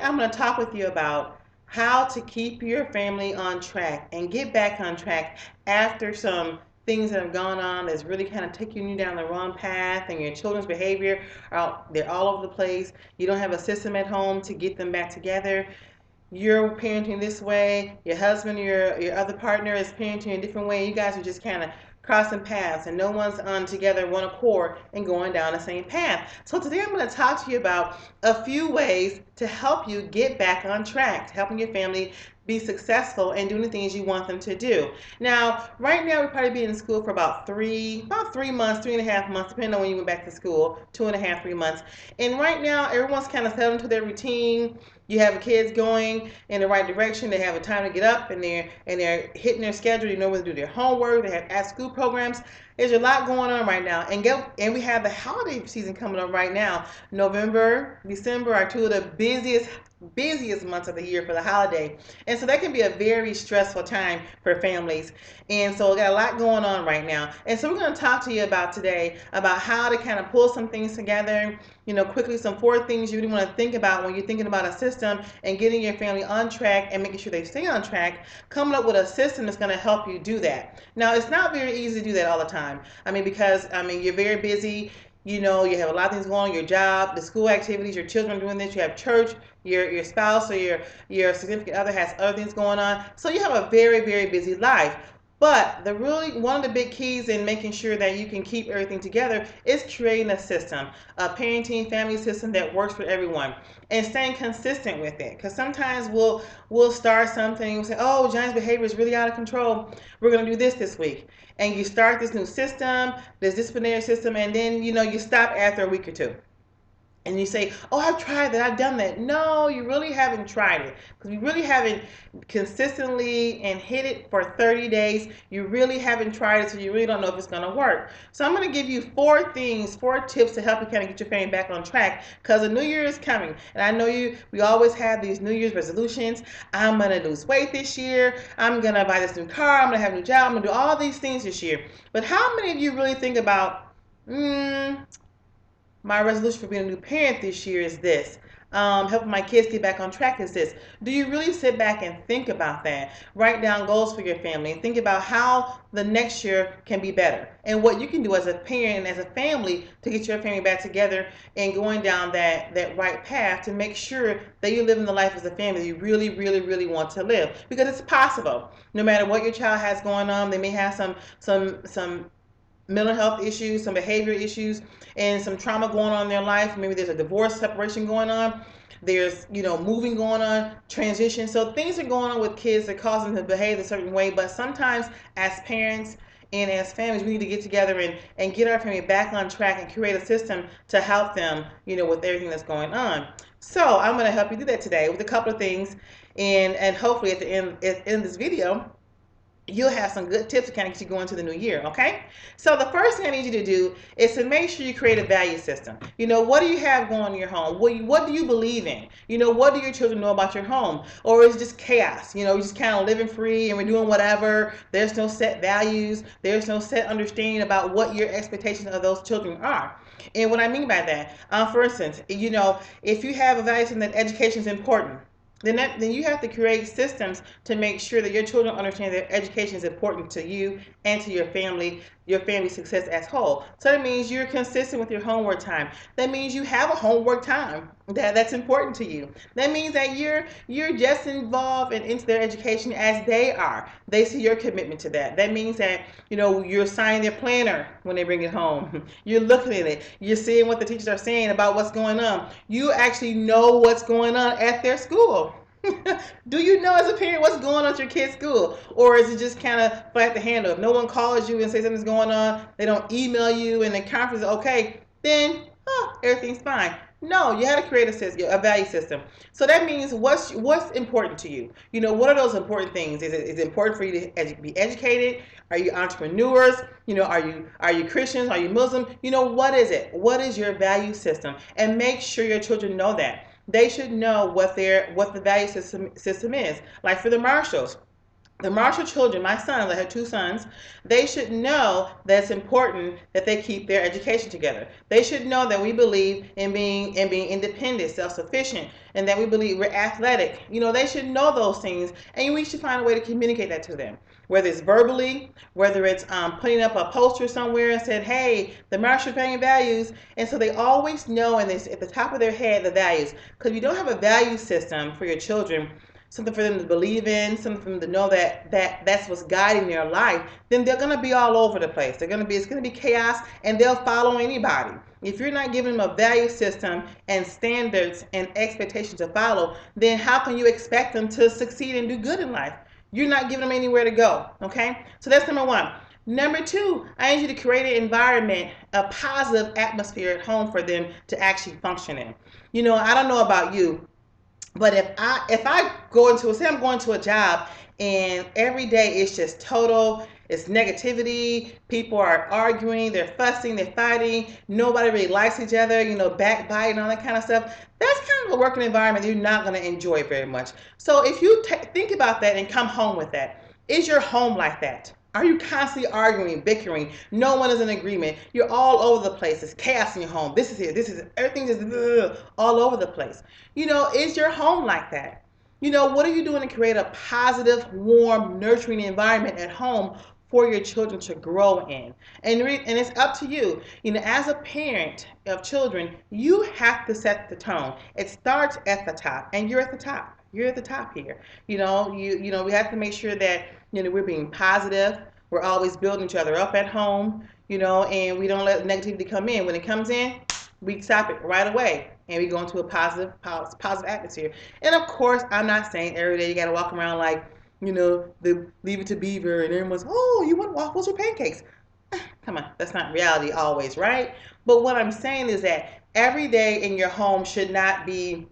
I'm going to talk with you about how to keep your family on track and get back on track after some things that have gone on that's really kind of taking you down the wrong path, and your children's behavior they're all over the place. You don't have a system at home to get them back together. You're parenting this way, your husband, your other partner is parenting a different way. You guys are just kind of crossing paths, and no one's on together one accord and going down the same path. So today I'm going to talk to you about a few ways to help you get back on track, helping your family be successful and doing the things you want them to do. Now, right now we'll probably be in school for about 3 months, 3.5 months, depending on when you went back to school, 2.5, 3 months. And right now everyone's kind of settled into their routine. You have the kids going in the right direction. They have a time to get up, and they're hitting their schedule. You know where to do their homework. They have at school programs. There's a lot going on right now, and we have the holiday season coming up right now. November, December are two of the busiest months of the year for the holiday, and so that can be a very stressful time for families. And so we got a lot going on right now, and so we're going to talk to you about today about how to kind of pull some things together. Quickly, some 4 things you really want to think about when you're thinking about a system and getting your family on track and making sure they stay on track. Coming up with a system that's going to help you do that. Now, it's not very easy to do that all the time. Because you're very busy. You have a lot of things going on, your job, the school activities, your children doing this, you have church, your spouse or your significant other has other things going on. So you have a very, very busy life. But one of the big keys in making sure that you can keep everything together is creating a system, a parenting family system that works for everyone, and staying consistent with it. Because sometimes we'll start something and say, "Oh, Johnny's behavior is really out of control. We're going to do this week," and you start this new system, this disciplinary system, and then you stop after a week or two. And you say, "Oh, I've tried that, I've done that." No, you really haven't tried it, because you really haven't consistently and hit it for 30 days. You really haven't tried it, so you really don't know if it's going to work. So I'm going to give you 4 tips to help you kind of get your family back on track, because the new year is coming. And I know we always have these New Year's resolutions. I'm going to lose weight this year. I'm going to buy this new car. I'm going to have a new job. I'm going to do all these things this year. But how many of you really think about, my resolution for being a new parent this year is this. Helping my kids get back on track is this. Do you really sit back and think about that? Write down goals for your family and think about how the next year can be better, and what you can do as a parent and as a family to get your family back together and going down that right path to make sure that you're living the life as a family you really, really, really want to live. Because it's possible. No matter what your child has going on, they may have some mental health issues, some behavior issues, and some trauma going on in their life. Maybe there's a divorce, separation going on. There's, moving going on, transition. So things are going on with kids that cause them to behave a certain way. But sometimes as parents and as families, we need to get together and get our family back on track and create a system to help them, with everything that's going on. So I'm going to help you do that today with a couple of things. And hopefully at the end of this video, you'll have some good tips to kind of get you going to the new year, okay? So the first thing I need you to do is to make sure you create a value system. What do you have going on in your home? What do you believe in? What do your children know about your home? Or is it just chaos? You're just kind of living free and we're doing whatever. There's no set values. There's no set understanding about what your expectations of those children are. And what I mean by that, for instance, if you have a value system that education is important, then you have to create systems to make sure that your children understand that education is important to you and to your family success as whole. So that means you're consistent with your homework time. That means you have a homework time that's important to you. That means that you're just involved and into their education as they are. They see your commitment to that. That means that you're signing their planner when they bring it home. You're looking at it. You're seeing what the teachers are saying about what's going on. You actually know what's going on at their school. Do you know as a parent what's going on at your kid's school? Or is it just kind of flat to handle? If no one calls you and says something's going on, they don't email you and the conference is okay, then everything's fine. No, you have to create a value system. So that means what's important to you. What are those important things? Is it important for you to be educated? Are you entrepreneurs? Are you Christians? Are you Muslim? What is it? What is your value system? And make sure your children know that. They should know what the value system is. Like for the Marshalls, The Marshall children, my sons, I have two sons, they should know that it's important that they keep their education together. They should know that we believe in being independent, self-sufficient, and that we believe we're athletic. They should know those things, and we should find a way to communicate that to them. Whether it's verbally, whether it's putting up a poster somewhere and said, "Hey, the Marshall family values," and so they always know, and it's at the top of their head, the values. Because if you don't have a value system for your children, something for them to believe in, something for them to know that's what's guiding their life, then they're going to be all over the place. It's going to be chaos, and they'll follow anybody. If you're not giving them a value system and standards and expectations to follow, then how can you expect them to succeed and do good in life? You're not giving them anywhere to go. Okay, so that's number one. Number two, I need you to create an environment, a positive atmosphere at home for them to actually function in. I don't know about you, but if I go into, say I'm going to a job and every day it's just total, it's negativity, people are arguing, they're fussing, they're fighting, nobody really likes each other, backbiting, all that kind of stuff. That's kind of a working environment you're not going to enjoy very much. So if you think about that and come home with that, is your home like that? Are you constantly arguing, bickering? No one is in agreement. You're all over the place. It's chaos in your home. This is here. This is everything is all over the place. Is your home like that? What are you doing to create a positive, warm, nurturing environment at home for your children to grow in? And it's up to you. As a parent of children, you have to set the tone. It starts at the top, and you're at the top. You're at the top here. We have to make sure that we're being positive. We're always building each other up at home. And we don't let negativity come in. When it comes in, we stop it right away, and we go into a positive atmosphere. And of course, I'm not saying every day you got to walk around like the Leave It to Beaver, and everyone's, "Oh, you want waffles or pancakes?" Come on, that's not reality always, right? But what I'm saying is that every day in your home should not be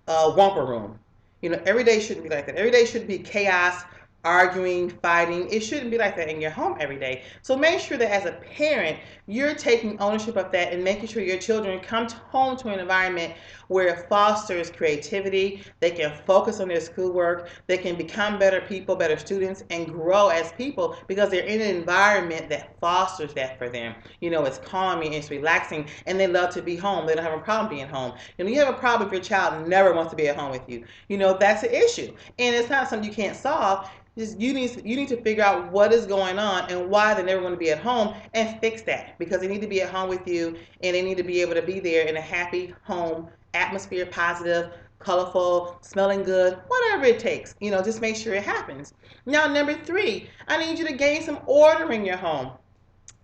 romper room. Every day shouldn't be like that. Every day should be chaos, arguing, fighting. It shouldn't be like that in your home every day. So make sure that as a parent, you're taking ownership of that and making sure your children come home to an environment where it fosters creativity. They can focus on their schoolwork. They can become better people, better students, and grow as people because they're in an environment that fosters that for them. It's calming, it's relaxing, and they love to be home. They don't have a problem being home. You have a problem if your child never wants to be at home with you. That's an issue. And it's not something you can't solve. You need to figure out what is going on and why they never want to be at home and fix that, because they need to be at home with you, and they need to be able to be there in a happy home atmosphere, positive, colorful, smelling good, whatever it takes. Just make sure it happens. Now, number three, I need you to gain some order in your home.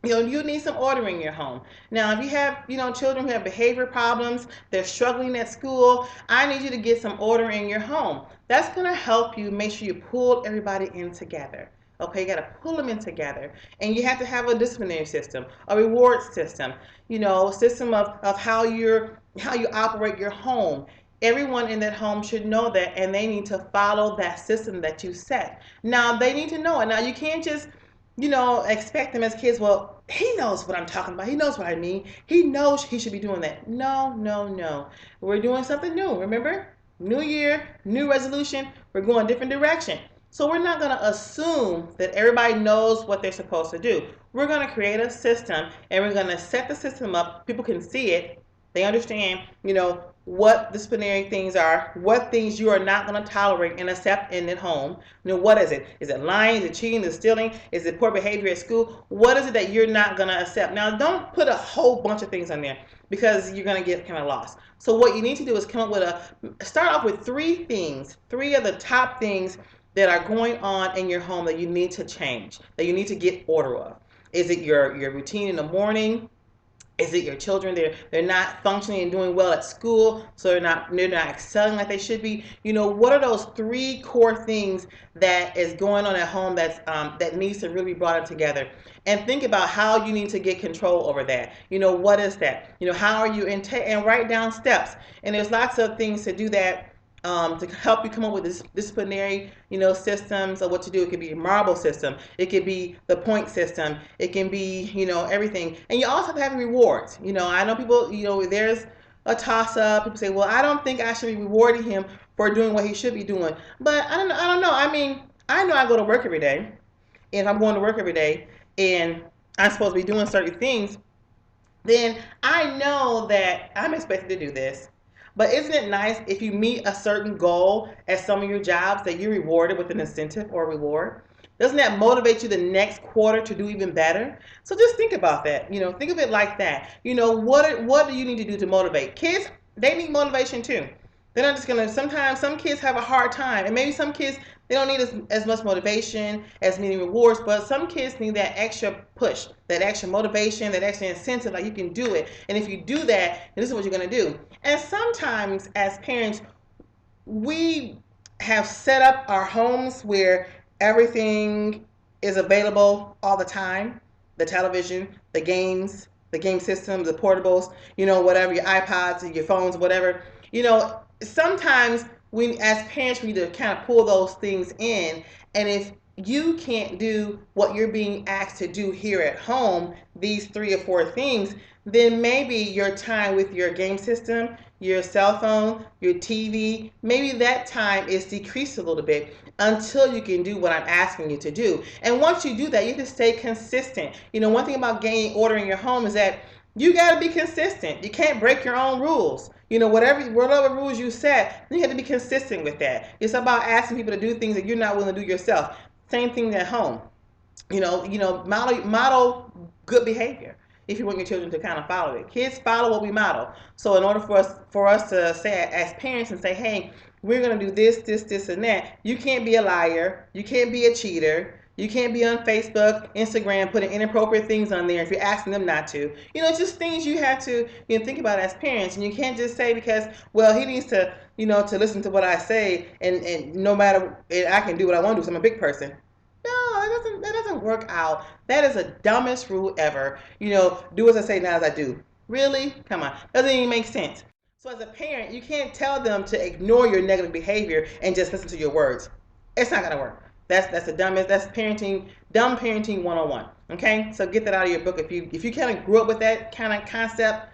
You need some order in your home. Now, if you have, children who have behavior problems, they're struggling at school, I need you to get some order in your home. That's going to help you make sure you pull everybody in together. Okay, you got to pull them in together. And you have to have a disciplinary system, a reward system, system of how you operate your home. Everyone in that home should know that, and they need to follow that system that you set. Now, they need to know it. Now, you can't just expect them as kids. Well, he knows what I'm talking about. He knows what I mean. He knows he should be doing that. No, no, no. We're doing something new. Remember? New year, new resolution. We're going a different direction. So we're not going to assume that everybody knows what they're supposed to do. We're going to create a system, and we're going to set the system up. People can see it. They understand, what disciplinary things are, what things you are not going to tolerate and accept in at home. What is it? Is it lying? Is it cheating? Is it stealing? Is it poor behavior at school? What is it that you're not going to accept? Now, don't put a whole bunch of things on there because you're going to get kind of lost. So what you need to do is come up with start off with three of the top things that are going on in your home that you need to change, that you need to get order of. Is it your routine in the morning? Is it your children? They're not functioning and doing well at school, so they're not excelling like they should be. What are those three core things that is going on at home that needs to really be brought in together? And think about how you need to get control over that. What is that? How are you and write down steps. And there's lots of things to do that. To help you come up with this disciplinary, systems of what to do. It could be a marble system. It could be the point system. It can be, everything. And you also have to have rewards. I know people, there's a toss-up. People say, well, I don't think I should be rewarding him for doing what he should be doing. But I don't know. I mean, I know I go to work every day, and if I'm going to work every day and I'm supposed to be doing certain things, then I know that I'm expected to do this. But isn't it nice if you meet a certain goal at some of your jobs that you're rewarded with an incentive or reward? Doesn't that motivate you the next quarter to do even better? So just think about that. Think of it like that. What do you need to do to motivate? Kids, they need motivation too. They're not just gonna. Sometimes some kids have a hard time, and maybe some kids they don't need as much motivation as many rewards, but some kids need that extra push, that extra motivation, that extra incentive, like you can do it. And if you do that, this is what you're going to do. And sometimes as parents, we have set up our homes where everything is available all the time: the television, the games, the game systems, the portables, whatever, your iPods, your phones, whatever. Sometimes we, as parents, we need to kind of pull those things in. And if you can't do what you're being asked to do here at home, these 3 or 4 things, then maybe your time with your game system, your cell phone, your TV, maybe that time is decreased a little bit until you can do what I'm asking you to do. And once you do that, you have to stay consistent. One thing about getting order in your home is that you got to be consistent. You can't break your own rules. Whatever rules you set, you have to be consistent with that. It's about asking people to do things that you're not willing to do yourself. Same thing at home. Model good behavior if you want your children to kind of follow it. Kids follow what we model. So in order for us to say as parents and say, hey, we're going to do this, and that, you can't be a liar. You can't be a cheater. You can't be on Facebook, Instagram, putting inappropriate things on there if you're asking them not to. It's just things you have to think about as parents. And you can't just say because, well, he needs to listen to what I say, and no matter, and I can do what I want to do because I'm a big person. No, that doesn't work out. That is the dumbest rule ever. Do as I say, not as I do. Really? Come on. Doesn't even make sense. So as a parent, you can't tell them to ignore your negative behavior and just listen to your words. It's not gonna work. That's the dumbest. That's dumb parenting 101. Okay? So get that out of your book. If you kind of grew up with that kind of concept,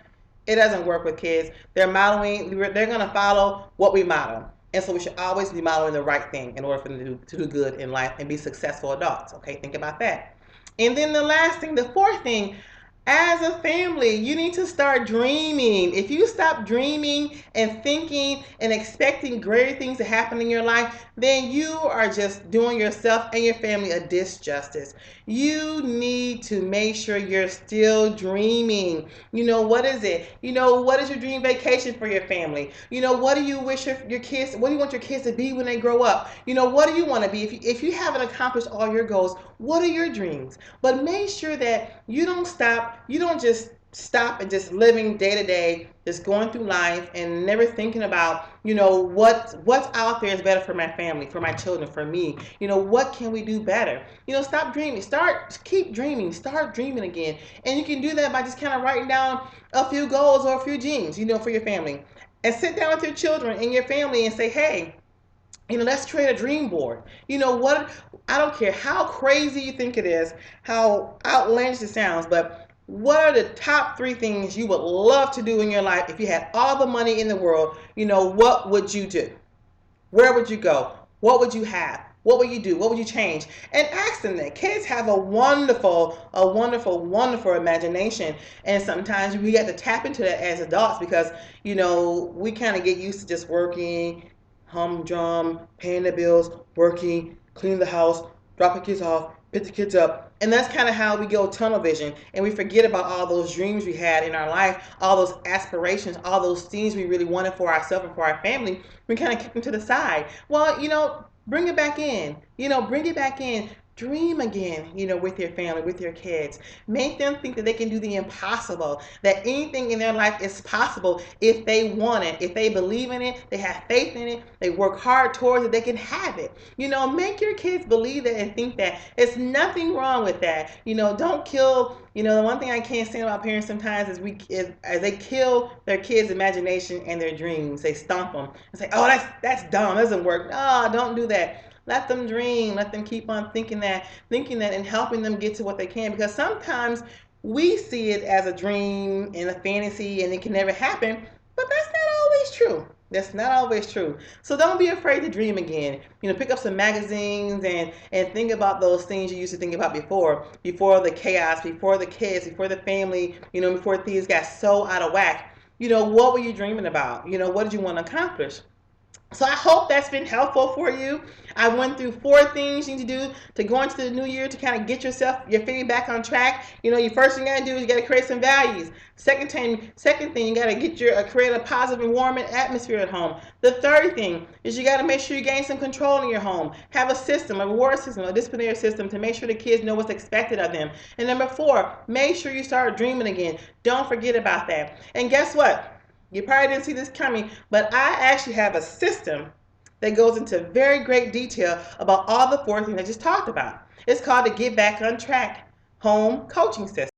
it doesn't work with kids. They're gonna follow what we model. And so we should always be modeling the right thing in order for them to do good in life and be successful adults. Okay, think about that. And then the last thing, the fourth thing, as a family, you need to start dreaming. If you stop dreaming and thinking and expecting greater things to happen in your life, then you are just doing yourself and your family a disjustice. You need to make sure you're still dreaming. What is it? What is your dream vacation for your family? What do you wish your kids, what do you want your kids to be when they grow up? What do you want to be? If you haven't accomplished all your goals, what are your dreams? But make sure that you don't stop. You don't just stop and just living day to day, just going through life and never thinking about, what's out there is better for my family, for my children, for me. What can we do better? Stop dreaming. Keep dreaming. Start dreaming again. And you can do that by just kind of writing down a few goals or a few dreams, for your family. And sit down with your children and your family and say, hey, let's create a dream board. What? I don't care how crazy you think it is, how outlandish it sounds, but what are the top 3 things you would love to do in your life if you had all the money in the world? What would you do? Where would you go? What would you have? What would you do? What would you change? And ask them that. Kids have a wonderful, wonderful imagination. And sometimes we have to tap into that as adults because, we kind of get used to just working, humdrum, paying the bills, working, cleaning the house, dropping kids off, pick the kids up. And that's kind of how we go tunnel vision. And we forget about all those dreams we had in our life, all those aspirations, all those things we really wanted for ourselves and for our family. We kind of kick them to the side. Well, bring it back in. Bring it back in. Dream again, with your family, with your kids. Make them think that they can do the impossible, that anything in their life is possible if they want it, if they believe in it, they have faith in it, they work hard towards it, they can have it. Make your kids believe that and think that. There's nothing wrong with that. Don't kill, the one thing I can't stand about parents sometimes is as they kill their kids' imagination and their dreams. They stomp them and say, oh, that's dumb, that doesn't work. No, don't do that. Let them dream. Let them keep on thinking that, and helping them get to what they can. Because sometimes we see it as a dream and a fantasy and it can never happen, but that's not always true. That's not always true. So don't be afraid to dream again. Pick up some magazines and think about those things you used to think about before the chaos, before the kids, before the family, before things got so out of whack. What were you dreaming about? What did you want to accomplish? So I hope that's been helpful for you. I went through 4 things you need to do to go into the new year to kind of get your family back on track. Your first thing you gotta do is you gotta create some values. Second thing, you gotta create a positive and warm atmosphere at home. The third thing is you gotta make sure you gain some control in your home. Have a system, a reward system, a disciplinary system to make sure the kids know what's expected of them. And number 4, make sure you start dreaming again. Don't forget about that. And guess what? You probably didn't see this coming, but I actually have a system that goes into very great detail about all the 4 things I just talked about. It's called the Get Back on Track Home Coaching System.